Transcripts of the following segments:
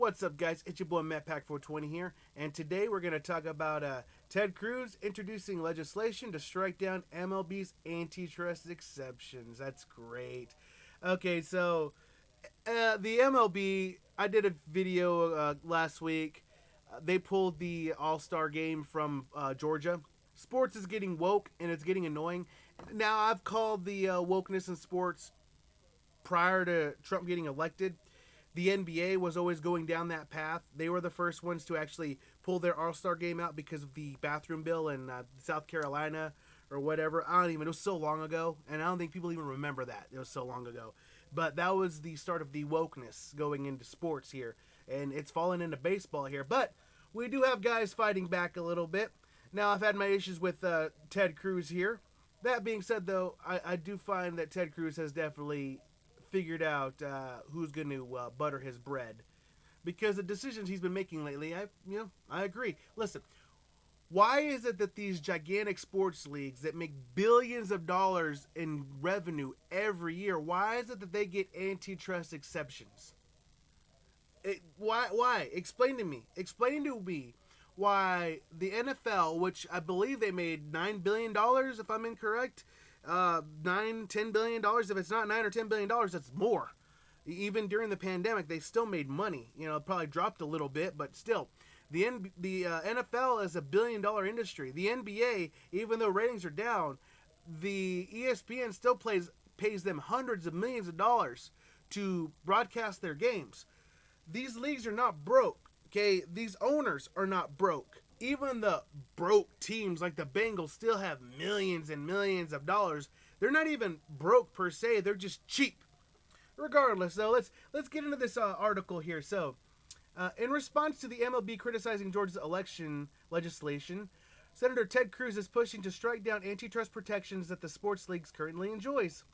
What's up, guys? It's your boy Matt Pack 420 here, and today we're going to talk about Ted Cruz introducing legislation to strike down MLB's antitrust exceptions. That's great. Okay, so the MLB, I did a video last week. They pulled the All-Star game from Georgia. Sports is getting woke, and it's getting annoying. Now, I've called the wokeness in sports prior to Trump getting elected. The NBA was always going down that path. They were the first ones to actually pull their All-Star game out because of the bathroom bill in South Carolina or whatever. I don't even, it was so long ago, and I don't think people even remember that. It was so long ago. But that was the start of the wokeness going into sports here, and it's fallen into baseball here. But we do have guys fighting back a little bit. Now, I've had my issues with Ted Cruz here. That being said, though, I do find that Ted Cruz has definitely figured out who's going to butter his bread, because the decisions he's been making lately, I agree. Listen, why is it that these gigantic sports leagues that make billions of dollars in revenue every year, why is it that they get antitrust exceptions? Why? Explain to me. Explain to me why the NFL, which I believe they made $9 billion, if I'm incorrect, $10 billion. If it's not $9 or $10 billion, that's more. Even during the pandemic, they still made money. You know, it probably dropped a little bit, but still. The NFL is a billion-dollar industry. The NBA, even though ratings are down, the ESPN still pays them hundreds of millions of dollars to broadcast their games. These leagues are not broke, okay? These owners are not broke. Even the broke teams like the Bengals still have millions and millions of dollars. They're not even broke per se. They're just cheap. Regardless, though, let's get into this article here. So, in response to the MLB criticizing Georgia's election legislation, Senator Ted Cruz is pushing to strike down antitrust protections that the sports leagues currently enjoys.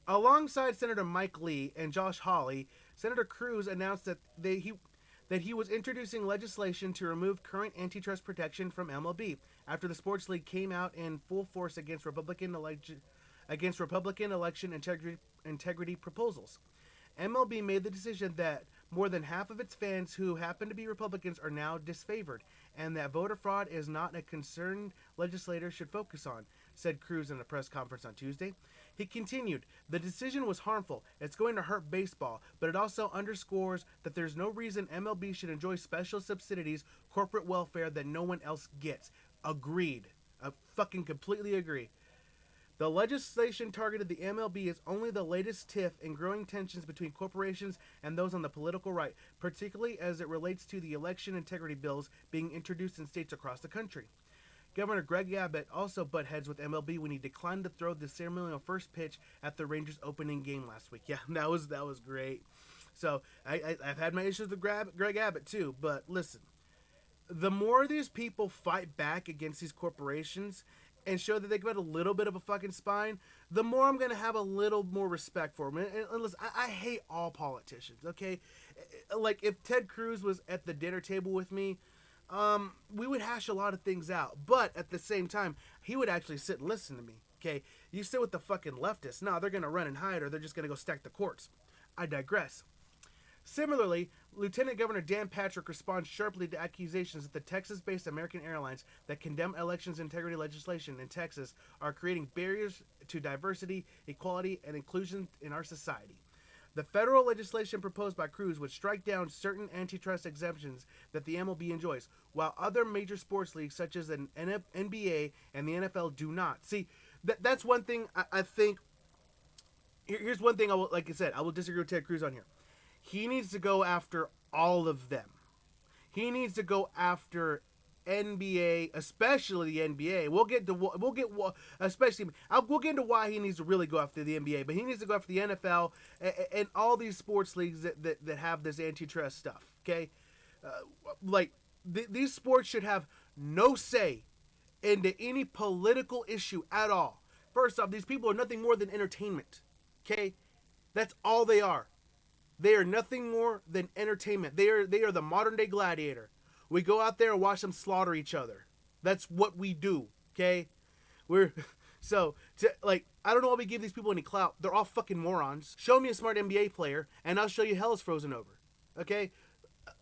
Alongside Senator Mike Lee and Josh Hawley, Senator Cruz announced that he was introducing legislation to remove current antitrust protection from MLB after the sports league came out in full force against Republican election integrity proposals. MLB made the decision that more than half of its fans who happen to be Republicans are now disfavored, and that voter fraud is not a concern legislators should focus on, said Cruz in a press conference on Tuesday. He continued, the decision was harmful. It's going to hurt baseball, but it also underscores that there's no reason MLB should enjoy special subsidies, corporate welfare that no one else gets. Agreed. I fucking completely agree. The legislation targeted the MLB is only the latest tiff in growing tensions between corporations and those on the political right, particularly as it relates to the election integrity bills being introduced in states across the country. Governor Greg Abbott also butt heads with MLB when he declined to throw the ceremonial first pitch at the Rangers opening game last week. Yeah, that was great. So I've had my issues with Greg Abbott too, but listen, the more these people fight back against these corporations and show that they've got a little bit of a fucking spine, the more I'm going to have a little more respect for them. And listen, I hate all politicians, okay? Like, if Ted Cruz was at the dinner table with me, we would hash a lot of things out. But at the same time, he would actually sit and listen to me, okay? You sit with the fucking leftists. No, they're going to run and hide, or they're just going to go stack the courts. I digress. Similarly, Lieutenant Governor Dan Patrick responds sharply to accusations that the Texas-based American Airlines that condemn elections integrity legislation in Texas are creating barriers to diversity, equality, and inclusion in our society. The federal legislation proposed by Cruz would strike down certain antitrust exemptions that the MLB enjoys, while other major sports leagues such as the NBA and the NFL do not. See, that's one thing I think. Here's one thing like I said, I will disagree with Ted Cruz on here. He needs to go after all of them. He needs to go after NBA, especially the NBA. We'll get into why he needs to really go after the NBA, but he needs to go after the NFL and all these sports leagues that have this antitrust stuff. Okay, these sports should have no say into any political issue at all. First off, these people are nothing more than entertainment. Okay, that's all they are. They are nothing more than entertainment. They are the modern day gladiator. We go out there and watch them slaughter each other. That's what we do. Okay, I don't know why we give these people any clout. They're all fucking morons. Show me a smart NBA player, and I'll show you hell is frozen over. Okay,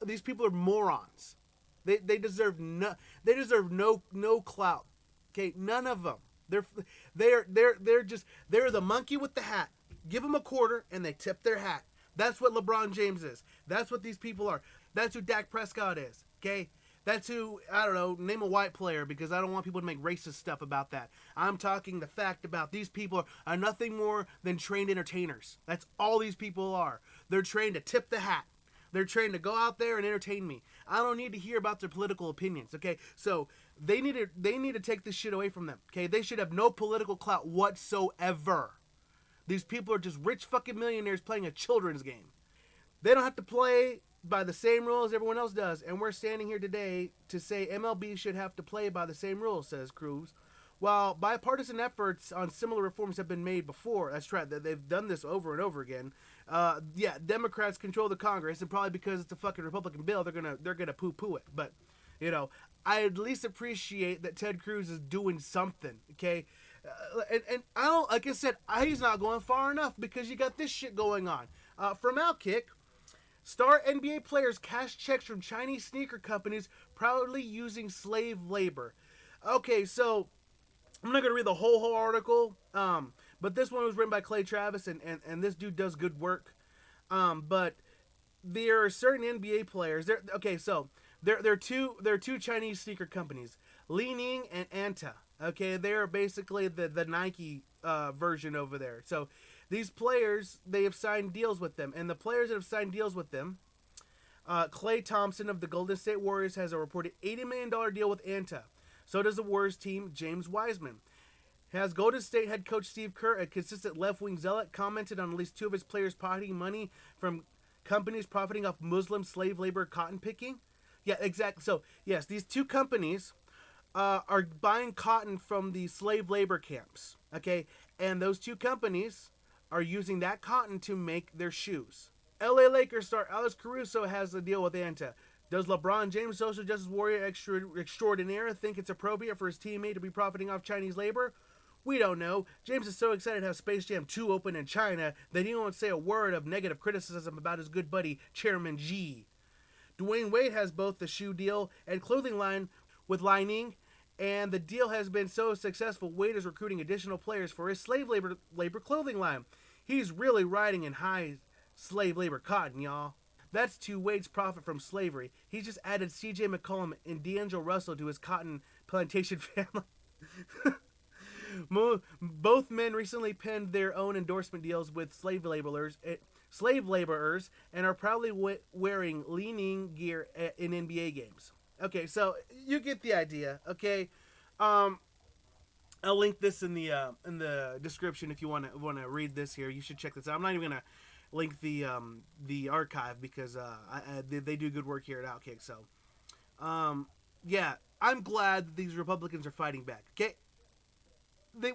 these people are morons. They deserve no clout. Okay, none of them. They're the monkey with the hat. Give them a quarter and they tip their hat. That's what LeBron James is. That's what these people are. That's who Dak Prescott is. Okay, that's who, I don't know, name a white player, because I don't want people to make racist stuff about that. I'm talking the fact about these people are nothing more than trained entertainers. That's all these people are. They're trained to tip the hat. They're trained to go out there and entertain me. I don't need to hear about their political opinions, okay? So they need to take this shit away from them, okay? They should have no political clout whatsoever. These people are just rich fucking millionaires playing a children's game. They don't have to play by the same rules everyone else does, and we're standing here today to say MLB should have to play by the same rules, says Cruz. While bipartisan efforts on similar reforms have been made before, that's right, they've done this over and over again. Yeah, Democrats control the Congress, and probably because it's a fucking Republican bill, they're gonna poo-poo it. But you know, I at least appreciate that Ted Cruz is doing something. Okay, and I don't, like I said, he's not going far enough, because you got this shit going on. From Outkick, star NBA players cash checks from Chinese sneaker companies proudly using slave labor. Okay, so I'm not going to read the whole article, but this one was written by Clay Travis, and this dude does good work. But there are certain NBA players. There are two Chinese sneaker companies, Li Ning and Anta. Okay, they're basically the Nike version over there. So these players, they have signed deals with them, and the players that have signed deals with them, Klay Thompson of the Golden State Warriors has a reported $80 million deal with Anta. So does the Warriors team, James Wiseman. Has Golden State head coach Steve Kerr, a consistent left-wing zealot, commented on at least two of his players pocketing money from companies profiting off Muslim slave labor cotton picking? Yeah, exactly. So, yes, these two companies are buying cotton from the slave labor camps, okay? And those two companies are using that cotton to make their shoes. LA Lakers star Alex Caruso has a deal with Anta. Does LeBron James, social justice warrior extraordinaire, think it's appropriate for his teammate to be profiting off Chinese labor? We don't know. James is so excited to have Space Jam 2 open in China that he won't say a word of negative criticism about his good buddy, Chairman G. Dwayne Wade has both the shoe deal and clothing line with Li Ning, and the deal has been so successful, Wade is recruiting additional players for his slave labor clothing line. He's really riding in high slave labor cotton, y'all. That's to Wade's profit from slavery. He's just added C.J. McCollum and D'Angelo Russell to his cotton plantation family. Both men recently penned their own endorsement deals with slave laborers, and are proudly wearing Li Ning gear in NBA games. Okay, so you get the idea. Okay, I'll link this in the description if you want to read this here. You should check this out. I'm not even gonna link the archive, because they do good work here at Outkick. So, yeah, I'm glad that these Republicans are fighting back. Okay,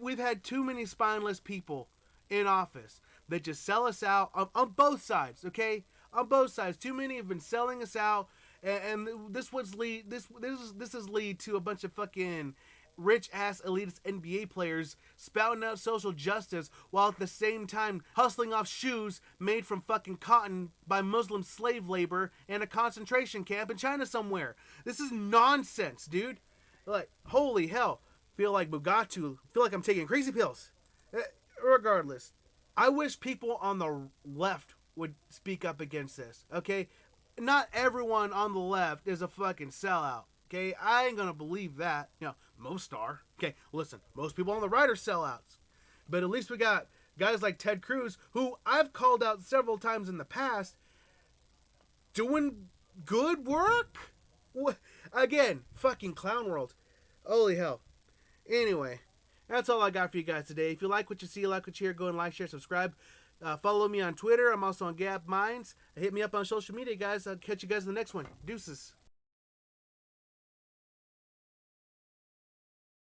we've had too many spineless people in office that just sell us out on both sides. Okay, on both sides, too many have been selling us out, and this has lead to a bunch of fucking rich ass elitist NBA players spouting out social justice while at the same time hustling off shoes made from fucking cotton by Muslim slave labor in a concentration camp in China somewhere. This is nonsense, dude. Like, holy hell. Feel like Bugatu. Feel like I'm taking crazy pills. Regardless, I wish people on the left would speak up against this, okay? Not everyone on the left is a fucking sellout. Okay, I ain't gonna believe that. You know, most are. Okay, listen, most people on the right are sellouts. But at least we got guys like Ted Cruz, who I've called out several times in the past, doing good work? Again, fucking clown world. Holy hell. Anyway, that's all I got for you guys today. If you like what you see, like what you hear, go and like, share, subscribe. Follow me on Twitter. I'm also on Gap Minds. Hit me up on social media, guys. I'll catch you guys in the next one. Deuces.